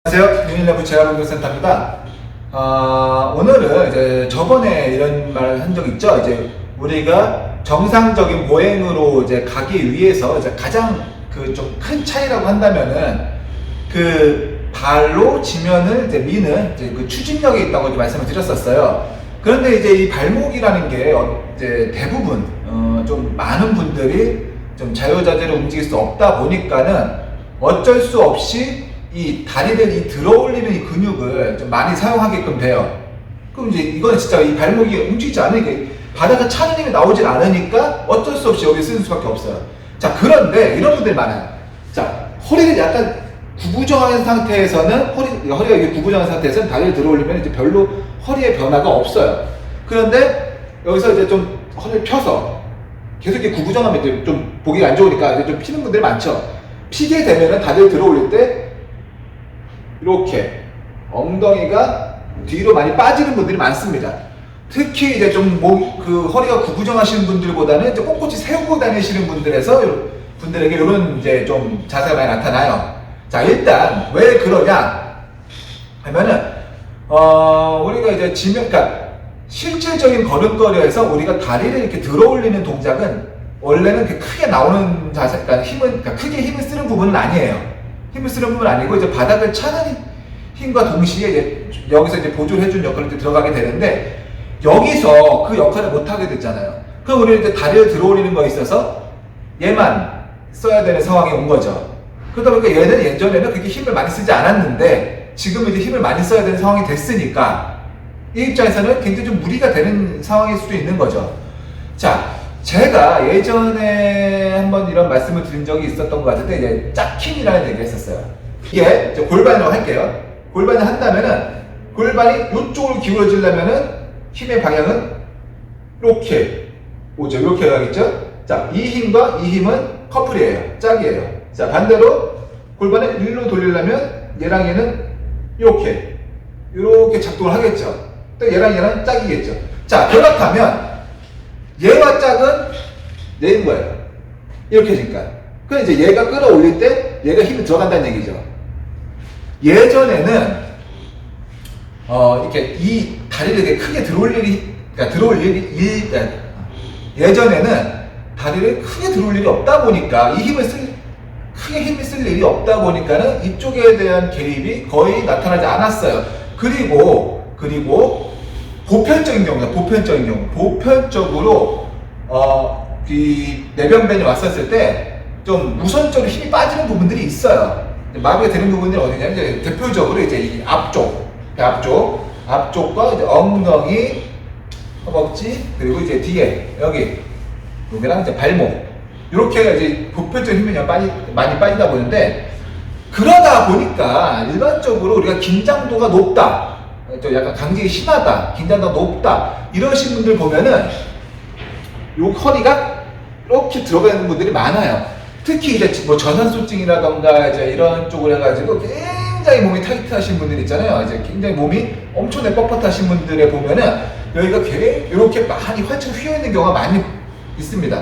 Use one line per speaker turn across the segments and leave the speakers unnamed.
안녕하세요. 유니레브 재활운동센터입니다. 오늘은 이제 저번에 이런 말 한 적 있죠. 이제 우리가 정상적인 보행으로 이제 가기 위해서 이제 가장 그 좀 큰 차이라고 한다면은 그 발로 지면을 이제 미는 이제 그 추진력이 있다고 이제 말씀을 드렸었어요. 그런데 이제 이 발목이라는 게 이제 대부분 좀 많은 분들이 좀 자유자재로 움직일 수 없다 보니까는 어쩔 수 없이 이 다리를 들어올리는 이 근육을 좀 많이 사용하게끔 돼요. 그럼 이제 이거는 진짜 이 발목이 움직이지 않으니까 바닥에 차는 힘이 나오질 않으니까 어쩔 수 없이 여기 쓰는 수밖에 없어요. 자, 그런데 이런 분들이 많아요. 자, 허리를 약간 구부정한 상태에서는 허리가 이게 구부정한 상태에서는 다리를 들어올리면 이제 별로 허리에 변화가 없어요. 그런데 여기서 이제 좀 허리를 펴서 계속 이렇게 구부정하면 이제 좀 보기가 안 좋으니까 이제 좀 피는 분들이 많죠. 피게 되면은 다리를 들어올릴 때 이렇게 엉덩이가 뒤로 많이 빠지는 분들이 많습니다. 특히 이제 좀 그 허리가 구부정하시는 분들보다는 이제 꼿꼿이 세우고 다니시는 분들에게 이런 이제 좀 자세가 많이 나타나요. 자, 일단 왜 그러냐 하면은 우리가 이제 그러니까 실질적인 걸음걸이에서 우리가 다리를 이렇게 들어올리는 동작은 원래는 크게 나오는 자세, 그러니까 크게 힘을 쓰는 부분은 아니에요. 힘을 쓰는 부분은 아니고 이제 바닥을 차는 힘과 동시에 이제 여기서 이제 보조를 해주는 역할이 들어가게 되는데 여기서 그 역할을 못 하게 됐잖아요. 그럼 우리는 이제 다리를 들어올리는 거에 있어서 얘만 써야 되는 상황이 온 거죠. 그러다 보니까 얘는 예전에는 그렇게 힘을 많이 쓰지 않았는데 지금은 이제 힘을 많이 써야 되는 상황이 됐으니까 이 입장에서는 굉장히 좀 무리가 되는 상황일 수도 있는 거죠. 자, 제가 예전에 한번 이런 말씀을 드린 적이 있었던 것 같은데 이제 짝힘이라는 얘기를 했었어요. 이게 골반으로 할게요. 골반을 한다면은 골반이 이쪽으로 기울어지려면은 힘의 방향은 이렇게 오죠. 이렇게 가겠죠. 자, 이 힘과 이 힘은 커플이에요. 짝이에요. 자, 반대로 골반을 일로 돌리려면 얘랑 얘는 이렇게 작동을 하겠죠. 또 얘랑 짝이겠죠. 자, 그렇다면 얘와 짝은 얘인 거예요. 이렇게 해주니까. 그럼 이제 얘가 끌어올릴 때 얘가 힘이 들어간다는 얘기죠. 예전에는 이렇게 이 다리를 이렇게 크게 예전에는 다리를 크게 들어올 일이 없다 보니까 크게 힘을 쓸 일이 없다 보니까는 이쪽에 대한 개입이 거의 나타나지 않았어요. 그리고 보편적인 경우 보편적으로 이 내병변이 왔었을 때 좀 우선적으로 힘이 빠지는 부분들이 있어요. 마비가 되는 부분들이 어디냐면 이제 대표적으로 이제 이 앞쪽과 이제 엉덩이, 허벅지, 그리고 이제 뒤에 여기랑 이제 발목 이렇게가 이제 보편적인 힘이 많이 빠지다 보는데 그러다 보니까 일반적으로 우리가 긴장도가 높다, 또 약간 강직이 심하다, 긴장도가 높다 이러신 분들 보면은 요 허리가 이렇게 들어가는 분들이 많아요. 특히 이제 뭐 저산소증이라던가 이제 이런 쪽으로 해가지고 굉장히 몸이 타이트하신 분들 있잖아요. 이제 굉장히 몸이 엄청나게 뻣뻣하신 분들에 보면은 여기가 이렇게 많이 활짝 휘어 있는 경우가 많이 있습니다.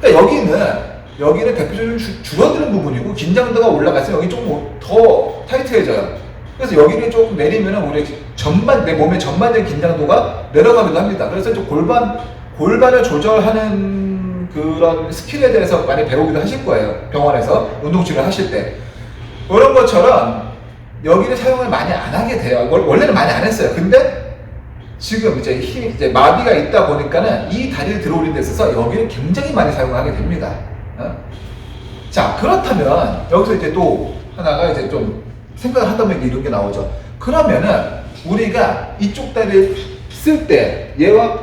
그러니까 여기는 대표적으로 줄어드는 부분이고 긴장도가 올라가서 여기 조금 더 타이트해져요. 그래서 여기를 조금 내리면은 우리 내 몸의 전반적인 긴장도가 내려가기도 합니다. 그래서 좀 골반을 조절하는 그런 스킬에 대해서 많이 배우기도 하실 거예요. 병원에서 운동치료를 하실 때. 그런 것처럼 여기를 사용을 많이 안 하게 돼요. 원래는 많이 안 했어요. 근데 지금 이제 마비가 있다 보니까는 이 다리를 들어올린 데 있어서 여기를 굉장히 많이 사용하게 됩니다. 자, 그렇다면 여기서 이제 또 하나가 이제 좀 생각을 하다 보니까 이런 게 나오죠. 그러면은 우리가 이쪽 다리를 쓸 때 얘와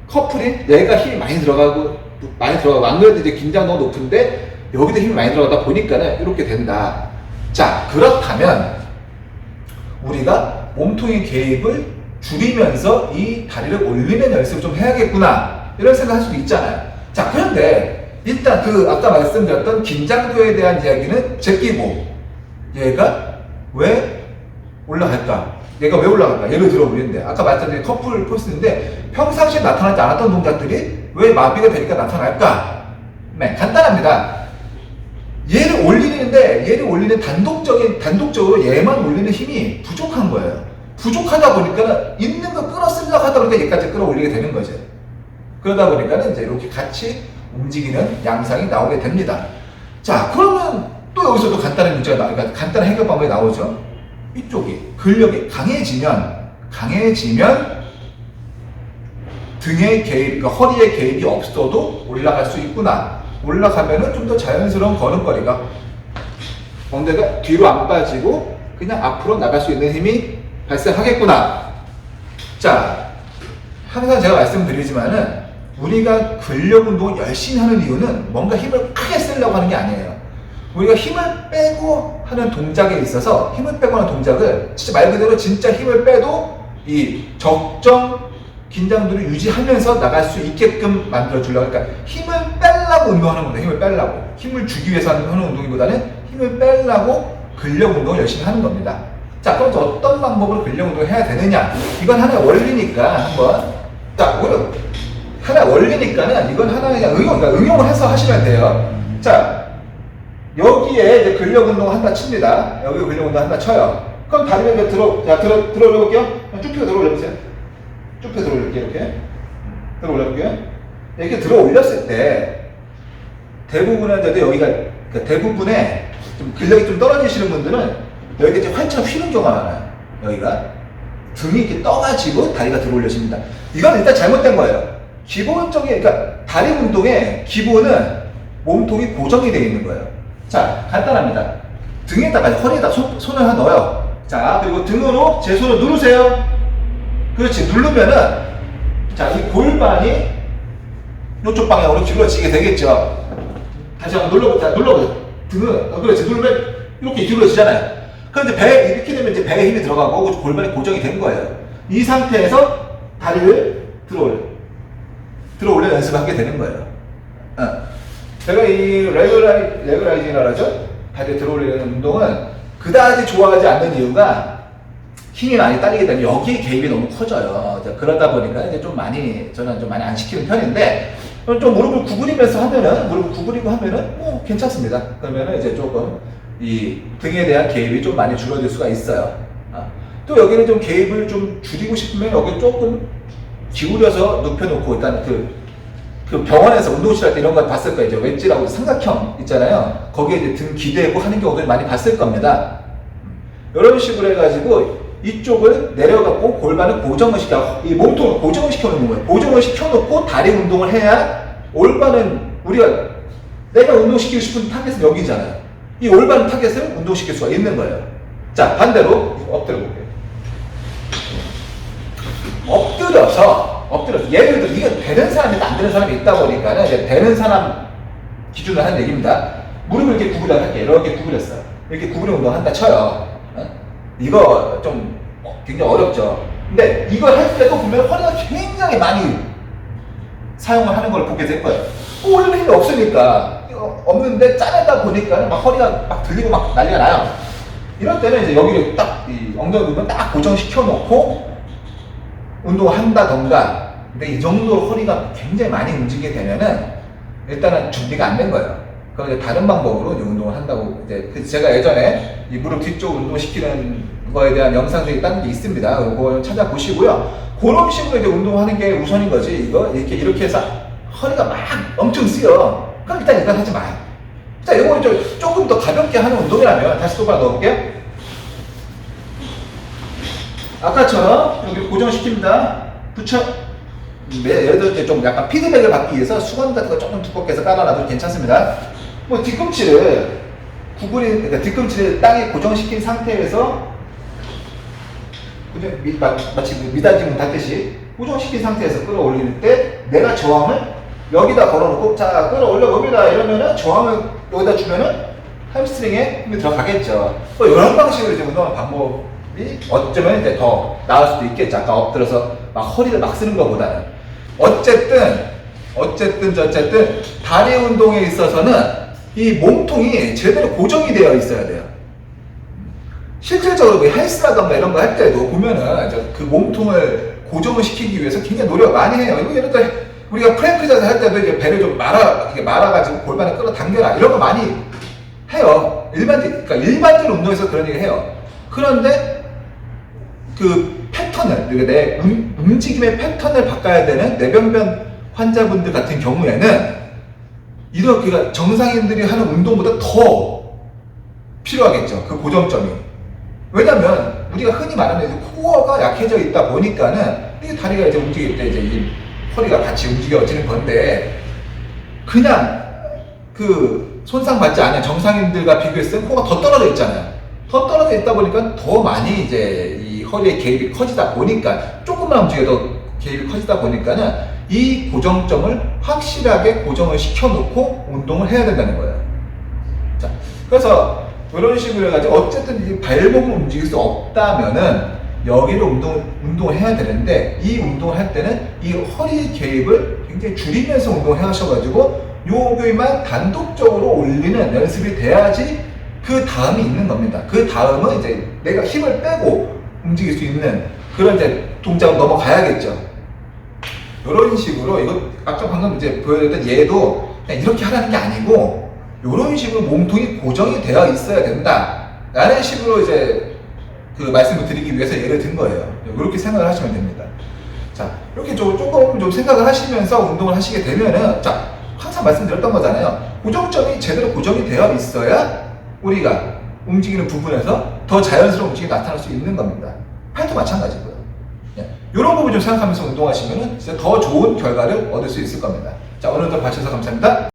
커플이 얘가 힘이 많이 들어가고 안 그래도 이제 긴장도가 높은데 여기도 힘이 많이 들어가다 보니까는 이렇게 된다. 자, 그렇다면 우리가 몸통의 개입을 줄이면서 이 다리를 올리는 연습을 좀 해야겠구나 이런 생각할 수도 있잖아요. 자, 그런데 일단 아까 말씀드렸던 긴장도에 대한 이야기는 제끼고 얘가 왜 올라갈까? 예를 들어 보는데 아까 말씀드린 커플 포스인데 평상시에 나타나지 않았던 동작들이 왜 마비가 되니까 나타날까? 네, 간단합니다. 얘를 올리는 단독적으로 얘만 올리는 힘이 부족한 거예요. 부족하다 보니까 있는 거 끌어쓰려고 하다 보니까 얘까지 끌어올리게 되는 거죠. 그러다 보니까 이제 이렇게 같이 움직이는 양상이 나오게 됩니다. 자, 그러면 또 여기서도 간단한 문제가 그러니까 간단한 해결 방법이 나오죠. 이쪽이 근력이 강해지면 등의 개입, 그러니까 허리에 개입이 없어도 올라갈 수 있구나. 올라가면은 좀 더 자연스러운 걸음걸이가 엉덩이가 뒤로 안 빠지고 그냥 앞으로 나갈 수 있는 힘이 발생하겠구나. 자, 항상 제가 말씀드리지만은 우리가 근력 운동을 열심히 하는 이유는 뭔가 힘을 크게 쓰려고 하는 게 아니에요. 우리가 힘을 빼고 하는 동작에 있어서 힘을 빼고 하는 동작을 진짜 말 그대로 진짜 힘을 빼도 이 적정 긴장도를 유지하면서 나갈 수 있게끔 만들어 주려고. 그러니까 힘을 빼려고 운동하는 겁니다. 힘을 빼려고. 힘을 주기 위해서 하는 운동이보다는 힘을 빼려고 근력 운동을 열심히 하는 겁니다. 자, 그럼 어떤 방법으로 근력 운동을 해야 되느냐? 이건 하나의 원리니까 한번. 자, 오늘 하나의 원리니까는 이건 하나의 그냥 응용을 해서 하시면 돼요. 자, 여기에 이제 근력 운동을 한다 칩니다. 여기 근력 운동 한다 쳐요. 그럼 다리를 들어 올려볼게요. 쭉 펴 들어 올려보세요. 쭉 펴 들어 올릴게요. 이렇게 들어 올려볼게요. 이렇게 들어 올렸을 때 대부분의 여기가 그러니까 대부분의 좀 근력이 좀 떨어지시는 분들은 여기가 이제 활처럼 휘는 경우가 많아요. 여기가 등이 이렇게 떠가지고 다리가 들어 올려집니다. 이건 일단 잘못된 거예요. 기본적인 그러니까 다리 운동의 기본은 몸통이 고정이 되어 있는 거예요. 자, 간단합니다. 등에다가 허리에다 손을 하나 넣어요. 자, 그리고 등으로 제 손을 누르세요. 그렇지. 누르면은 자, 이 골반이 이쪽 방향으로 기울어지게 되겠죠. 다시 한번 눌러보세요. 등을 그렇지. 누르면 이렇게 기울어지잖아요. 그런데 배 이렇게 되면 이제 배에 힘이 들어가고 골반이 고정이 된 거예요. 이 상태에서 다리를 들어 올려 연습을 하게 되는 거예요. 제가 이 레그라이징이라고 하죠. 다리 들어 올리는 운동은 그다지 좋아하지 않는 이유가 힘이 많이 딸리게 되면 여기에 개입이 너무 커져요. 그러다 보니까 이제 저는 좀 많이 안 시키는 편인데, 좀 무릎을 구부리면서 무릎을 구부리고 하면은 뭐 괜찮습니다. 그러면은 이제 조금 이 등에 대한 개입이 좀 많이 줄어들 수가 있어요. 또 여기는 좀 개입을 좀 줄이고 싶으면 여기 조금 기울여서 눕혀놓고 일단 그 병원에서 운동실 할 때 이런 거 봤을 거예요. 이제 웨지라고 삼각형 있잖아요. 거기에 이제 등 기대고 하는 경우도 많이 봤을 겁니다. 이런 식으로 해가지고 이쪽을 내려갖고 골반을 고정을 이 몸통을 고정을 시켜놓는 거예요. 고정을 시켜놓고 다리 운동을 해야 올바른 내가 운동시키고 싶은 타겟은 여기잖아요. 이 올바른 타겟을 운동시킬 수가 있는 거예요. 자, 반대로 엎드려 볼게요. 엎드려서 예를 들어 이게 되는 사람이 안 되는 사람이 있다 보니까 이제 되는 사람 기준으로 하는 얘기입니다. 무릎을 이렇게 구부려 할게요. 이렇게 구부렸어요. 이렇게 구부려 운동 한다 쳐요. 이거 좀 굉장히 어렵죠. 근데 이걸 할 때도 보면 허리가 굉장히 많이 사용을 하는 걸 보게 될 거예요. 올리는 힘이 없으니까 없는데 짜내다 보니까 막 허리가 막 들리고 막 난리가 나요. 이럴 때는 이제 여기를 딱 이 엉덩이 부분 딱 고정시켜 놓고 운동을 한다던가. 근데 이 정도로 허리가 굉장히 많이 움직이게 되면은 일단은 준비가 안 된 거예요. 그럼 이제 다른 방법으로 이제 운동을 한다고 이제 제가 예전에 이 무릎 뒤쪽 운동시키는 거에 대한 영상들이 다른 게 있습니다. 그거 찾아보시고요. 그런 식으로 이제 운동하는 게 우선인 거지. 이렇게 해서 허리가 막 엄청 쓰여. 그럼 일단 이건 하지 마요. 자, 이거 조금 더 가볍게 하는 운동이라면 다시 똑바로 넣어볼게요. 아까처럼 여기 고정시킵니다. 붙여. 예를 들어 좀 약간 피드백을 받기 위해서 수건 같은 거 조금 두껍게 해서 깔아놔도 괜찮습니다. 뭐 뒤꿈치를 그러니까 뒤꿈치를 땅에 고정시킨 상태에서 마치 미닫이문 닫듯이 고정시킨 상태에서 끌어올릴 때 내가 저항을 여기다 걸어놓고 자 끌어올려 봅니다 이러면은 저항을 여기다 주면은 햄스트링에 힘이 들어가겠죠. 뭐 이런 방식으로 이제 운동하는 방법이 어쩌면 이제 더 나을 수도 있겠죠. 아까 엎드려서 막 허리를 막 쓰는 것보다는. 어쨌든 다리 운동에 있어서는 이 몸통이 제대로 고정이 되어 있어야 돼요. 실질적으로 헬스라던가 이런 거 할 때도 보면은 그 몸통을 고정을 시키기 위해서 굉장히 노력을 많이 해요. 예를 들어 우리가 프랭크 자세 할 때도 이제 배를 좀 말아가지고 골반을 끌어당겨라 이런 거 많이 해요. 그러니까 일반적으로 운동에서 그런 얘기 해요. 그런데 그 패턴을, 그러니까 내 움직임의 패턴을 바꿔야 되는 뇌병변 환자분들 같은 경우에는 이렇게 정상인들이 하는 운동보다 더 필요하겠죠. 그 고정점이. 왜냐면 우리가 흔히 말하는 코어가 약해져 있다 보니까는 이 다리가 이제 움직일 때 이제 이 허리가 같이 움직여지는 건데, 그냥 그 손상받지 않은 정상인들과 비교했을 때 코어가 더 떨어져 있잖아요. 더 떨어져 있다 보니까 더 많이 이제 이 허리의 개입이 커지다 보니까, 조금만 움직여도 개입이 커지다 보니까는 이 고정점을 확실하게 고정을 시켜놓고 운동을 해야 된다는 거예요. 자, 그래서 이런 식으로 해가지고 어쨌든 이 발목을 움직일 수 없다면은 여기를 운동을 해야 되는데, 이 운동을 할 때는 이 허리 개입을 굉장히 줄이면서 운동을 해 하셔가지고 요기만 단독적으로 올리는 연습이 돼야지 그 다음이 있는 겁니다. 그 다음은 이제 내가 힘을 빼고 움직일 수 있는 그런 이제 동작으로 넘어가야겠죠. 이런 식으로, 이거 아까 방금 이제 보여드렸던 얘도 그냥 이렇게 하라는 게 아니고 이런 식으로 몸통이 고정이 되어 있어야 된다 라는 식으로 이제 그 말씀을 드리기 위해서 예를 든 거예요. 이렇게 생각을 하시면 됩니다. 자, 이렇게 조금 좀 생각을 하시면서 운동을 하시게 되면은, 자, 항상 말씀드렸던 거잖아요. 고정점이 제대로 고정이 되어 있어야 우리가 움직이는 부분에서 더 자연스러운 움직임이 나타날 수 있는 겁니다. 팔도 마찬가지고요. 이런 부분 좀 생각하면서 운동하시면 진짜 더 좋은 결과를 얻을 수 있을 겁니다. 자, 오늘도 봐주셔서 감사합니다.